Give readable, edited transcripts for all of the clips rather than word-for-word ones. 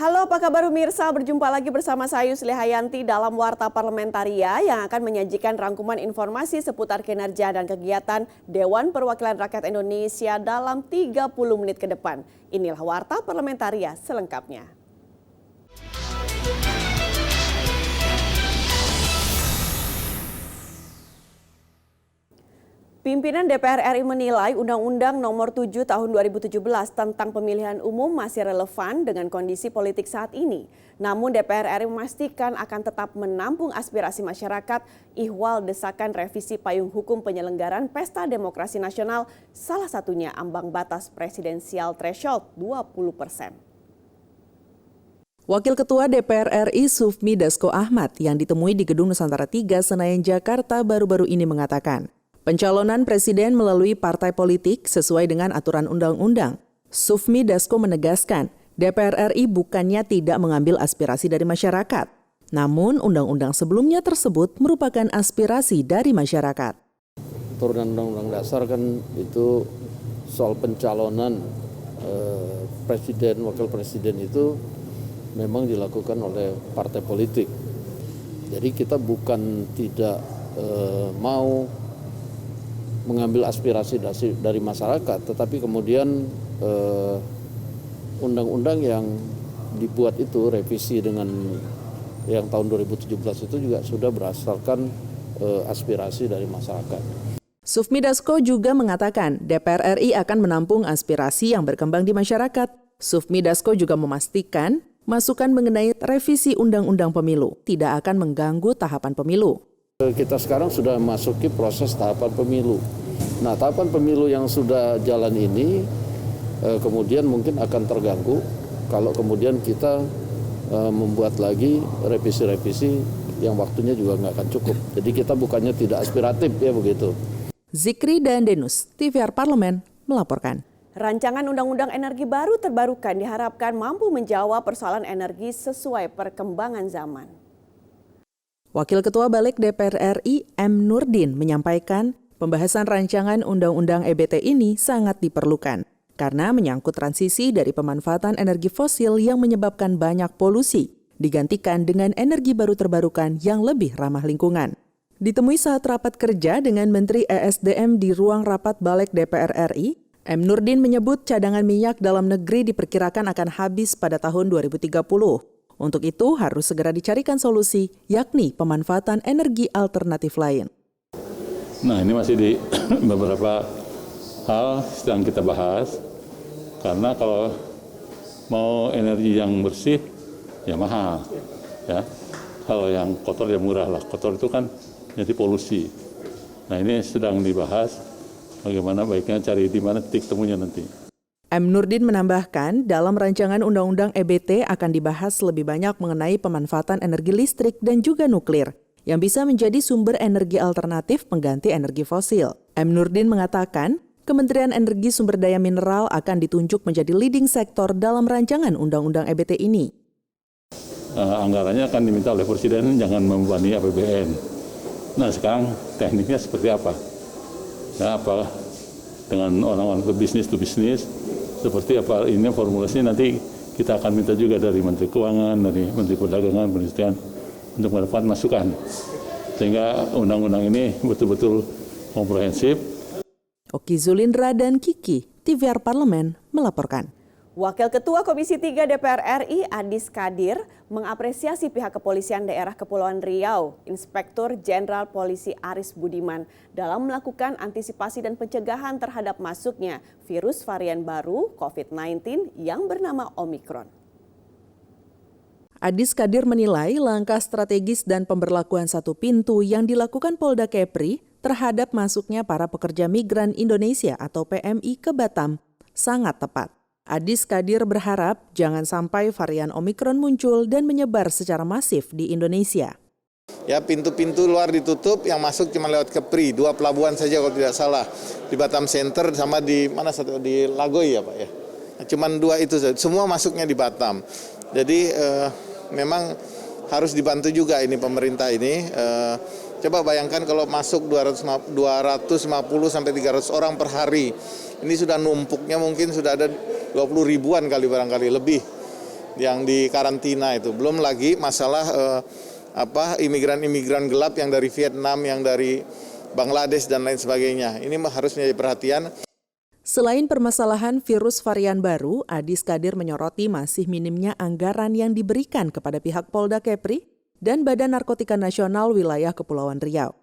Halo, apa kabar pemirsa? Berjumpa lagi bersama saya Yusli Hayanti dalam Warta Parlamentaria yang akan menyajikan rangkuman informasi seputar kinerja dan kegiatan Dewan Perwakilan Rakyat Indonesia dalam 30 menit ke depan. Inilah Warta Parlamentaria selengkapnya. Pimpinan DPR RI menilai Undang-Undang Nomor 7 Tahun 2017 tentang pemilihan umum masih relevan dengan kondisi politik saat ini. Namun DPR RI memastikan akan tetap menampung aspirasi masyarakat ihwal desakan revisi payung hukum penyelenggaraan Pesta Demokrasi Nasional, salah satunya ambang batas presidensial threshold 20%. Wakil Ketua DPR RI Sufmi Dasko Ahmad yang ditemui di Gedung Nusantara 3 Senayan Jakarta baru-baru ini mengatakan, pencalonan presiden melalui partai politik sesuai dengan aturan undang-undang. Sufmi Dasko menegaskan, DPR RI bukannya tidak mengambil aspirasi dari masyarakat. Namun, undang-undang sebelumnya tersebut merupakan aspirasi dari masyarakat. Turunan Undang-Undang Dasar kan itu soal pencalonan presiden, wakil presiden itu memang dilakukan oleh partai politik. Jadi kita bukan tidak mau mengambil aspirasi dari masyarakat, tetapi kemudian undang-undang yang dibuat itu revisi dengan yang tahun 2017 itu juga sudah berdasarkan aspirasi dari masyarakat. Sufmi Dasko juga mengatakan DPR RI akan menampung aspirasi yang berkembang di masyarakat. Sufmi Dasko juga memastikan masukan mengenai revisi undang-undang pemilu tidak akan mengganggu tahapan pemilu. Kita sekarang sudah masuki proses tahapan pemilu. Nah, tahapan pemilu yang sudah jalan ini kemudian mungkin akan terganggu kalau kemudian kita membuat lagi revisi-revisi yang waktunya juga nggak akan cukup. Jadi kita bukannya tidak aspiratif ya begitu. Zikri dan Denus, TVR Parlemen, melaporkan. Rancangan Undang-Undang Energi Baru Terbarukan diharapkan mampu menjawab persoalan energi sesuai perkembangan zaman. Wakil Ketua Balik DPR RI M. Nurdin menyampaikan pembahasan rancangan Undang-Undang EBT ini sangat diperlukan karena menyangkut transisi dari pemanfaatan energi fosil yang menyebabkan banyak polusi digantikan dengan energi baru terbarukan yang lebih ramah lingkungan. Ditemui saat rapat kerja dengan Menteri ESDM di ruang rapat Balik DPR RI, M. Nurdin menyebut cadangan minyak dalam negeri diperkirakan akan habis pada tahun 2030. Untuk itu harus segera dicarikan solusi, yakni pemanfaatan energi alternatif lain. Nah, ini masih di beberapa hal sedang kita bahas, karena kalau mau energi yang bersih, ya mahal. Ya. Kalau yang kotor ya murah lah, kotor itu kan jadi polusi. Nah, ini sedang dibahas, bagaimana baiknya cari di mana titik temunya nanti. M. Nurdin menambahkan, dalam rancangan Undang-Undang EBT akan dibahas lebih banyak mengenai pemanfaatan energi listrik dan juga nuklir, yang bisa menjadi sumber energi alternatif pengganti energi fosil. M. Nurdin mengatakan, Kementerian Energi Sumber Daya Mineral akan ditunjuk menjadi leading sektor dalam rancangan Undang-Undang EBT ini. Anggarannya akan diminta oleh Presiden, jangan membebani APBN. Nah, sekarang tekniknya seperti apa? Ya, apa dengan orang-orang bisnis to bisnis, seperti apa ini formulasinya nanti kita akan minta juga dari Menteri Keuangan, dari Menteri Perdagangan, Perindustrian untuk mendapatkan masukan. Sehingga undang-undang ini betul-betul komprehensif. Oki Zulindra dan Kiki, TVR Parlemen, melaporkan. Wakil Ketua Komisi 3 DPR RI Adis Kadir mengapresiasi pihak Kepolisian Daerah Kepulauan Riau, Inspektur Jenderal Polisi Aris Budiman dalam melakukan antisipasi dan pencegahan terhadap masuknya virus varian baru COVID-19 yang bernama Omikron. Adis Kadir menilai langkah strategis dan pemberlakuan satu pintu yang dilakukan Polda Kepri terhadap masuknya para pekerja migran Indonesia atau PMI ke Batam sangat tepat. Adis Kadir berharap jangan sampai varian Omikron muncul dan menyebar secara masif di Indonesia. Ya, pintu-pintu luar ditutup, yang masuk cuma lewat Kepri, 2 pelabuhan saja kalau tidak salah. Di Batam Center sama di mana satu di Lagoy ya Pak ya. Cuman 2 itu saja, semua masuknya di Batam. Jadi memang harus dibantu juga ini pemerintah ini. Coba bayangkan kalau masuk 250 sampai 300 orang per hari. Ini sudah numpuknya mungkin sudah ada 20 ribuan kali barangkali lebih. yang di karantina itu. Belum lagi masalah imigran-imigran gelap yang dari Vietnam, yang dari Bangladesh dan lain sebagainya. Ini harus menjadi perhatian. Selain permasalahan virus varian baru, Adis Kadir menyoroti masih minimnya anggaran yang diberikan kepada pihak Polda Kepri dan Badan Narkotika Nasional Wilayah Kepulauan Riau.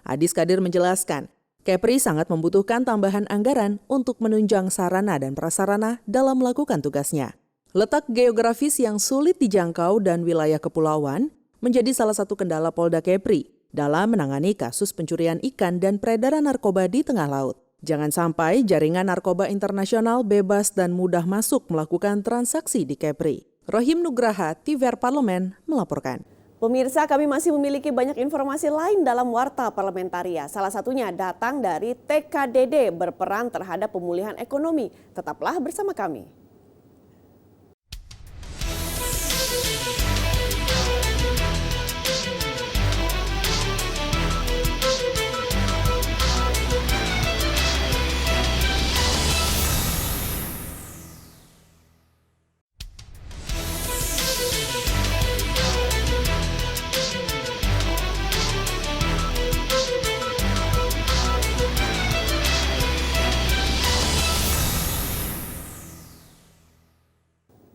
Adis Kadir menjelaskan, Kepri sangat membutuhkan tambahan anggaran untuk menunjang sarana dan prasarana dalam melakukan tugasnya. Letak geografis yang sulit dijangkau dan wilayah kepulauan menjadi salah satu kendala Polda Kepri dalam menangani kasus pencurian ikan dan peredaran narkoba di tengah laut. Jangan sampai jaringan narkoba internasional bebas dan mudah masuk melakukan transaksi di Kepri. Rohim Nugraha, TVR Parlemen, melaporkan. Pemirsa, kami masih memiliki banyak informasi lain dalam Warta Parlamentaria. Salah satunya datang dari TKDD berperan terhadap pemulihan ekonomi. Tetaplah bersama kami.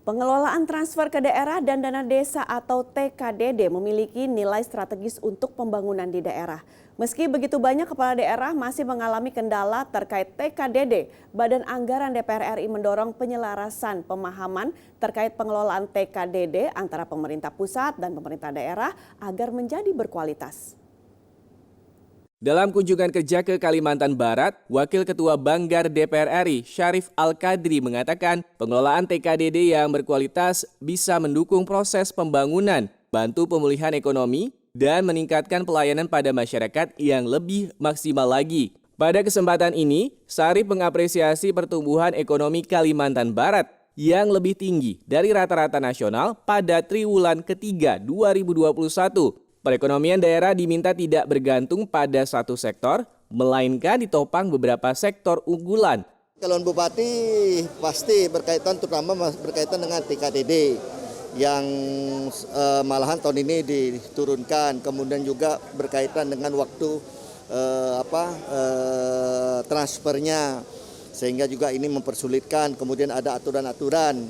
Pengelolaan transfer ke daerah dan dana desa atau TKDD memiliki nilai strategis untuk pembangunan di daerah. Meski begitu banyak kepala daerah masih mengalami kendala terkait TKDD, Badan Anggaran DPR RI mendorong penyelarasan pemahaman terkait pengelolaan TKDD antara pemerintah pusat dan pemerintah daerah agar menjadi berkualitas. Dalam kunjungan kerja ke Kalimantan Barat, Wakil Ketua Banggar DPR RI, Syarif Al-Qadri mengatakan pengelolaan TKDD yang berkualitas bisa mendukung proses pembangunan, bantu pemulihan ekonomi, dan meningkatkan pelayanan pada masyarakat yang lebih maksimal lagi. Pada kesempatan ini, Syarif mengapresiasi pertumbuhan ekonomi Kalimantan Barat yang lebih tinggi dari rata-rata nasional pada triwulan ketiga 2021. Perekonomian daerah diminta tidak bergantung pada satu sektor, melainkan ditopang beberapa sektor unggulan. Calon bupati pasti berkaitan, terutama berkaitan dengan TKDD yang malahan tahun ini diturunkan. Kemudian juga berkaitan dengan waktu transfernya, sehingga juga ini mempersulitkan. Kemudian ada aturan-aturan,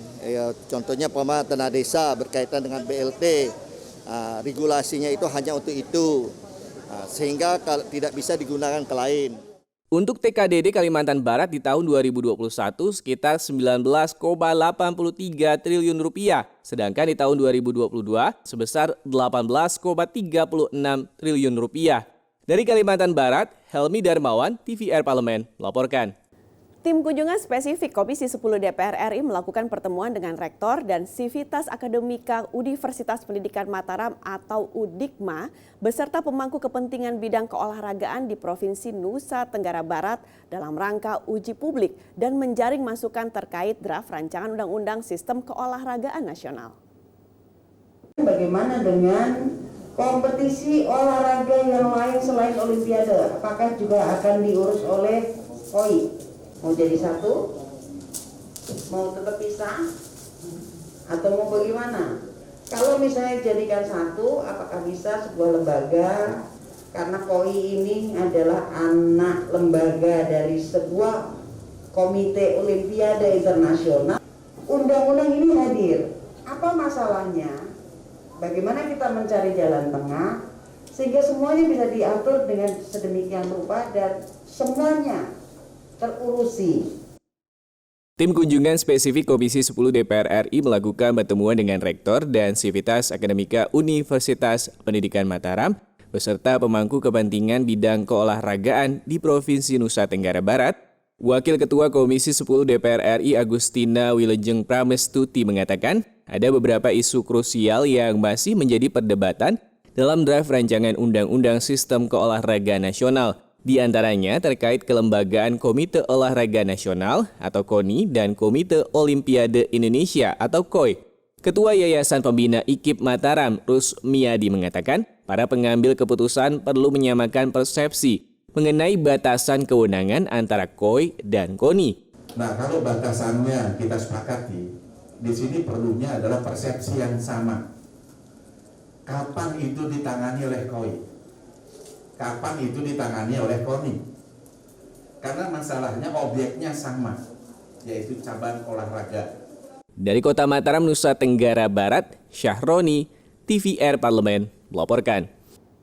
contohnya dana desa berkaitan dengan BLT. Regulasinya itu hanya untuk itu, sehingga tidak bisa digunakan ke lain. Untuk TKDD Kalimantan Barat di tahun 2021 sekitar 19,83 triliun rupiah, sedangkan di tahun 2022 sebesar 18,36 triliun rupiah. Dari Kalimantan Barat, Helmi Darmawan, TVR Parlemen, melaporkan. Tim kunjungan spesifik Komisi 10 DPR RI melakukan pertemuan dengan Rektor dan Sivitas Akademika Universitas Pendidikan Mataram atau UDIKMA beserta pemangku kepentingan bidang keolahragaan di Provinsi Nusa Tenggara Barat dalam rangka uji publik dan menjaring masukan terkait draft rancangan Undang-Undang Sistem Keolahragaan Nasional. Bagaimana dengan kompetisi olahraga yang lain selain Olimpiade? Apakah juga akan diurus oleh KOI? Mau jadi satu? Mau tetap pisah? Atau mau bagaimana? Kalau misalnya jadikan satu, apakah bisa sebuah lembaga? Karena KOI ini adalah anak lembaga dari sebuah komite Olimpiade Internasional. Undang-undang ini hadir. Apa masalahnya? Bagaimana kita mencari jalan tengah sehingga semuanya bisa diatur dengan sedemikian rupa dan semuanya terurusi. Tim kunjungan spesifik Komisi 10 DPR RI melakukan pertemuan dengan Rektor dan Sivitas Akademika Universitas Pendidikan Mataram beserta pemangku kepentingan bidang keolahragaan di Provinsi Nusa Tenggara Barat. Wakil Ketua Komisi 10 DPR RI Agustina Wilujeng Pramestuti mengatakan ada beberapa isu krusial yang masih menjadi perdebatan dalam draft rancangan Undang-Undang Sistem Keolahragaan Nasional. Di antaranya terkait kelembagaan Komite Olahraga Nasional atau KONI dan Komite Olimpiade Indonesia atau KOI. Ketua Yayasan Pembina IKIP Mataram, Rusmiadi mengatakan, para pengambil keputusan perlu menyamakan persepsi mengenai batasan kewenangan antara KOI dan KONI. Nah, kalau batasannya kita sepakati, di sini perlunya adalah persepsi yang sama. Kapan itu ditangani oleh KOI? Kapan itu ditangani oleh KONI? Karena masalahnya objeknya sama, yaitu cabang olahraga. Dari Kota Mataram, Nusa Tenggara Barat, Syahroni, TVR Parlemen melaporkan.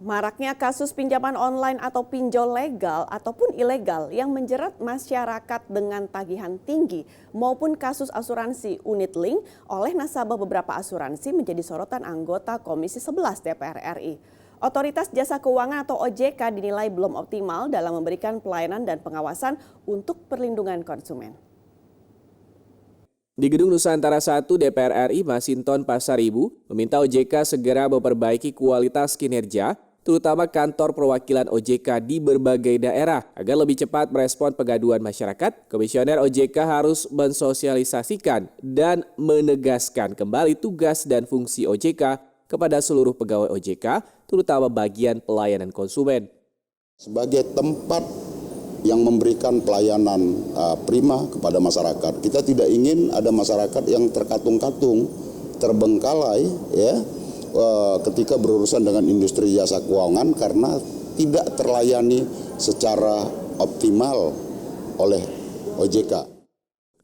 Maraknya kasus pinjaman online atau pinjol legal ataupun ilegal yang menjerat masyarakat dengan tagihan tinggi maupun kasus asuransi unit link oleh nasabah beberapa asuransi menjadi sorotan anggota Komisi 11 DPR RI. Otoritas Jasa Keuangan atau OJK dinilai belum optimal dalam memberikan pelayanan dan pengawasan untuk perlindungan konsumen. Di Gedung Nusantara 1 DPR RI, Masinton Pasaribu meminta OJK segera memperbaiki kualitas kinerja, terutama kantor perwakilan OJK di berbagai daerah. Agar lebih cepat merespon pengaduan masyarakat, Komisioner OJK harus mensosialisasikan dan menegaskan kembali tugas dan fungsi OJK kepada seluruh pegawai OJK, terutama bagian pelayanan konsumen. Sebagai tempat yang memberikan pelayanan prima kepada masyarakat, kita tidak ingin ada masyarakat yang terkatung-katung, terbengkalai, ya, ketika berurusan dengan industri jasa keuangan karena tidak terlayani secara optimal oleh OJK.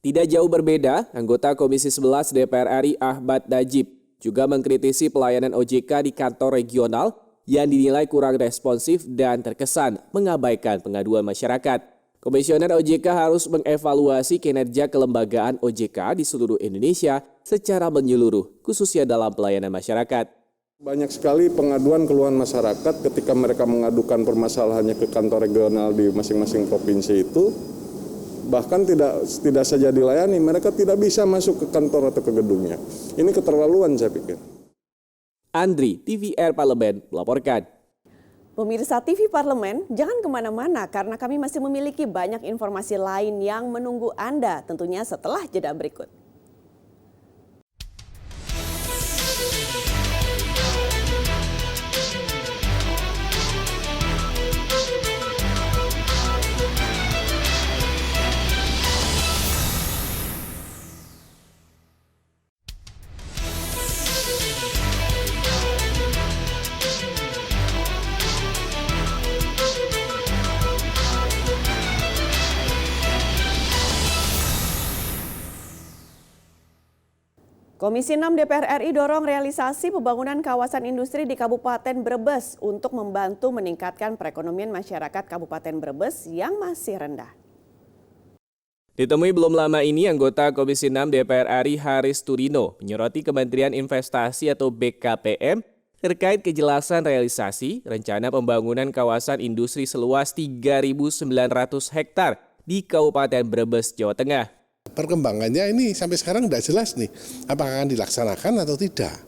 Tidak jauh berbeda, anggota Komisi 11 DPR RI Ahmad Najib juga mengkritisi pelayanan OJK di kantor regional yang dinilai kurang responsif dan terkesan mengabaikan pengaduan masyarakat. Komisioner OJK harus mengevaluasi kinerja kelembagaan OJK di seluruh Indonesia secara menyeluruh, khususnya dalam pelayanan masyarakat. Banyak sekali pengaduan keluhan masyarakat ketika mereka mengadukan permasalahannya ke kantor regional di masing-masing provinsi itu, bahkan tidak saja dilayani, mereka tidak bisa masuk ke kantor atau ke gedungnya. Ini keterlaluan saya pikir. Andri, TVR Parlemen melaporkan. Pemirsa TV Parlemen, jangan kemana-mana karena kami masih memiliki banyak informasi lain yang menunggu Anda tentunya setelah jeda berikut. Komisi 6 DPR RI dorong realisasi pembangunan kawasan industri di Kabupaten Brebes untuk membantu meningkatkan perekonomian masyarakat Kabupaten Brebes yang masih rendah. Ditemui belum lama ini, anggota Komisi 6 DPR RI Haris Turino menyoroti Kementerian Investasi atau BKPM terkait kejelasan realisasi rencana pembangunan kawasan industri seluas 3.900 hektar di Kabupaten Brebes, Jawa Tengah. Perkembangannya ini sampai sekarang tidak jelas nih, apakah akan dilaksanakan atau tidak.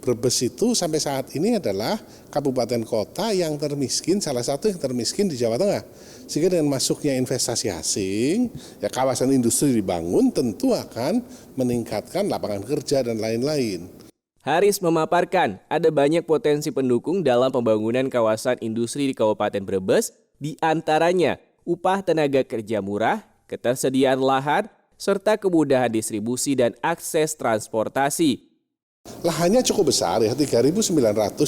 Brebes itu sampai saat ini adalah kabupaten kota yang termiskin, salah satu yang termiskin di Jawa Tengah. Sehingga dengan masuknya investasi asing, ya kawasan industri dibangun tentu akan meningkatkan lapangan kerja dan lain-lain. Haris memaparkan ada banyak potensi pendukung dalam pembangunan kawasan industri di Kabupaten Brebes, di antaranya upah tenaga kerja murah, ketersediaan lahan, serta kemudahan distribusi dan akses transportasi. Lahannya cukup besar ya, 3.900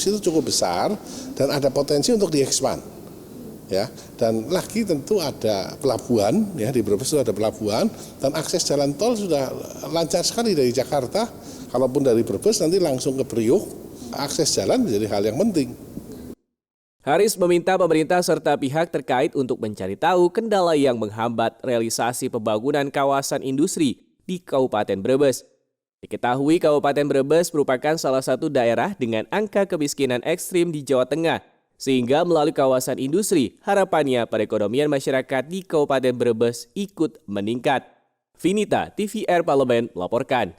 itu cukup besar dan ada potensi untuk diekspan. Ya, dan lagi tentu ada pelabuhan, ya di Brebes itu ada pelabuhan dan akses jalan tol sudah lancar sekali dari Jakarta. Kalaupun dari Brebes nanti langsung ke Priuk, akses jalan menjadi hal yang penting. Haris meminta pemerintah serta pihak terkait untuk mencari tahu kendala yang menghambat realisasi pembangunan kawasan industri di Kabupaten Brebes. Diketahui Kabupaten Brebes merupakan salah satu daerah dengan angka kemiskinan ekstrim di Jawa Tengah, sehingga melalui kawasan industri harapannya perekonomian masyarakat di Kabupaten Brebes ikut meningkat. Vinita, TVR Parlemen melaporkan.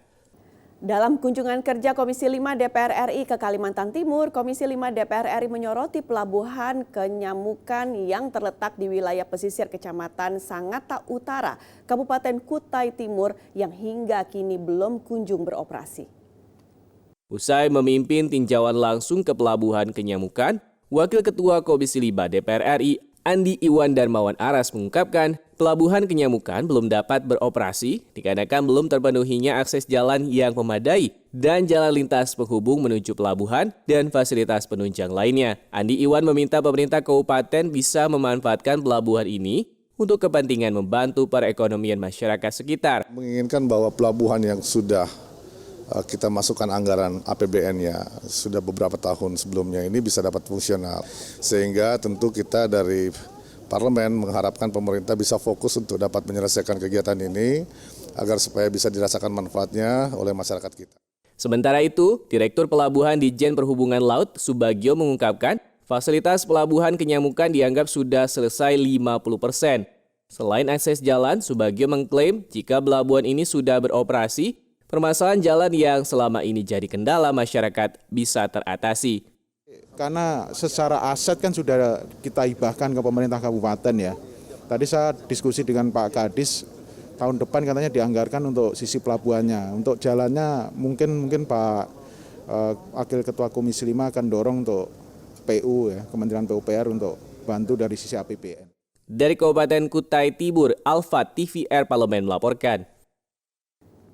Dalam kunjungan kerja Komisi 5 DPR RI ke Kalimantan Timur, Komisi 5 DPR RI menyoroti pelabuhan kenyamukan yang terletak di wilayah pesisir Kecamatan Sangatta Utara, Kabupaten Kutai Timur yang hingga kini belum kunjung beroperasi. Usai memimpin tinjauan langsung ke pelabuhan kenyamukan, Wakil Ketua Komisi 5 DPR RI Andi Iwan Darmawan Aras mengungkapkan pelabuhan Kenyamukan belum dapat beroperasi dikarenakan belum terpenuhinya akses jalan yang memadai dan jalan lintas penghubung menuju pelabuhan dan fasilitas penunjang lainnya. Andi Iwan meminta pemerintah kabupaten bisa memanfaatkan pelabuhan ini untuk kepentingan membantu perekonomian masyarakat sekitar. Menginginkan bahwa pelabuhan yang sudah kita masukkan anggaran APBN-nya sudah beberapa tahun sebelumnya ini bisa dapat fungsional. Sehingga tentu kita dari parlemen mengharapkan pemerintah bisa fokus untuk dapat menyelesaikan kegiatan ini agar supaya bisa dirasakan manfaatnya oleh masyarakat kita. Sementara itu, Direktur Pelabuhan Ditjen Perhubungan Laut Subagio mengungkapkan fasilitas pelabuhan Kenyamukan dianggap sudah selesai 50%. Selain akses jalan, Subagio mengklaim jika pelabuhan ini sudah beroperasi, permasalahan jalan yang selama ini jadi kendala masyarakat bisa teratasi. Karena secara aset kan sudah kita hibahkan ke pemerintah kabupaten ya. Tadi saya diskusi dengan Pak Kadis, tahun depan katanya dianggarkan untuk sisi pelabuhannya. Untuk jalannya mungkin Pak Wakil Ketua Komisi 5 akan dorong untuk PU ya, Kementerian PUPR untuk bantu dari sisi APBN. Dari Kabupaten Kutai Tibur, Alfa TVR Parlemen melaporkan.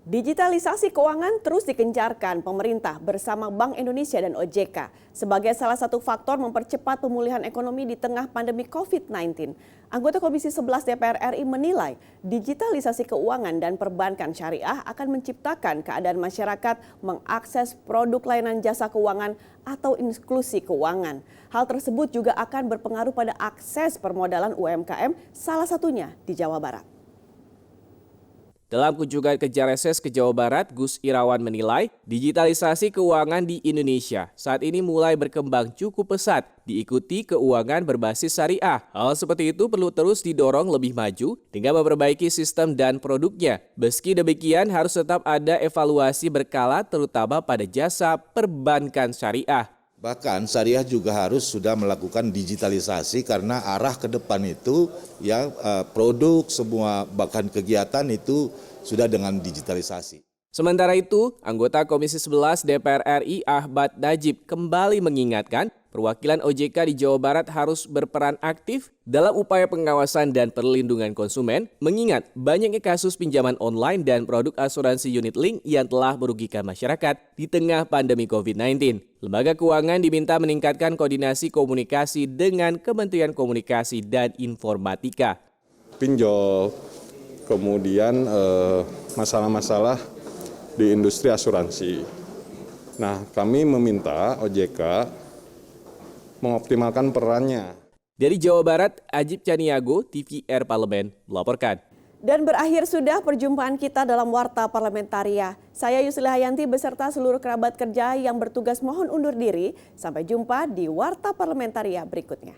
Digitalisasi keuangan terus digencarkan pemerintah bersama Bank Indonesia dan OJK sebagai salah satu faktor mempercepat pemulihan ekonomi di tengah pandemi COVID-19. Anggota Komisi 11 DPR RI menilai digitalisasi keuangan dan perbankan syariah akan menciptakan keadaan masyarakat mengakses produk layanan jasa keuangan atau inklusi keuangan. Hal tersebut juga akan berpengaruh pada akses permodalan UMKM, salah satunya di Jawa Barat. Dalam kunjungan kerja reses ke Jawa Barat, Gus Irawan menilai digitalisasi keuangan di Indonesia saat ini mulai berkembang cukup pesat, diikuti keuangan berbasis syariah. Hal seperti itu perlu terus didorong lebih maju dengan memperbaiki sistem dan produknya. Meski demikian, harus tetap ada evaluasi berkala terutama pada jasa perbankan syariah. Bahkan syariah juga harus sudah melakukan digitalisasi karena arah ke depan itu ya produk semua bahkan kegiatan itu sudah dengan digitalisasi. Sementara itu, anggota Komisi 11 DPR RI Ahmad Najib kembali mengingatkan perwakilan OJK di Jawa Barat harus berperan aktif dalam upaya pengawasan dan perlindungan konsumen, mengingat banyaknya kasus pinjaman online dan produk asuransi unit link yang telah merugikan masyarakat di tengah pandemi COVID-19. Lembaga keuangan diminta meningkatkan koordinasi komunikasi dengan Kementerian Komunikasi dan Informatika. Pinjol, kemudian masalah-masalah di industri asuransi. Nah, kami meminta OJK mengoptimalkan perannya. Dari Jawa Barat, Ajib Caniago, TVR Parlemen, melaporkan. Dan berakhir sudah perjumpaan kita dalam Warta Parlamentaria. Saya Yusli Hayanti beserta seluruh kerabat kerja yang bertugas mohon undur diri. Sampai jumpa di Warta Parlamentaria berikutnya.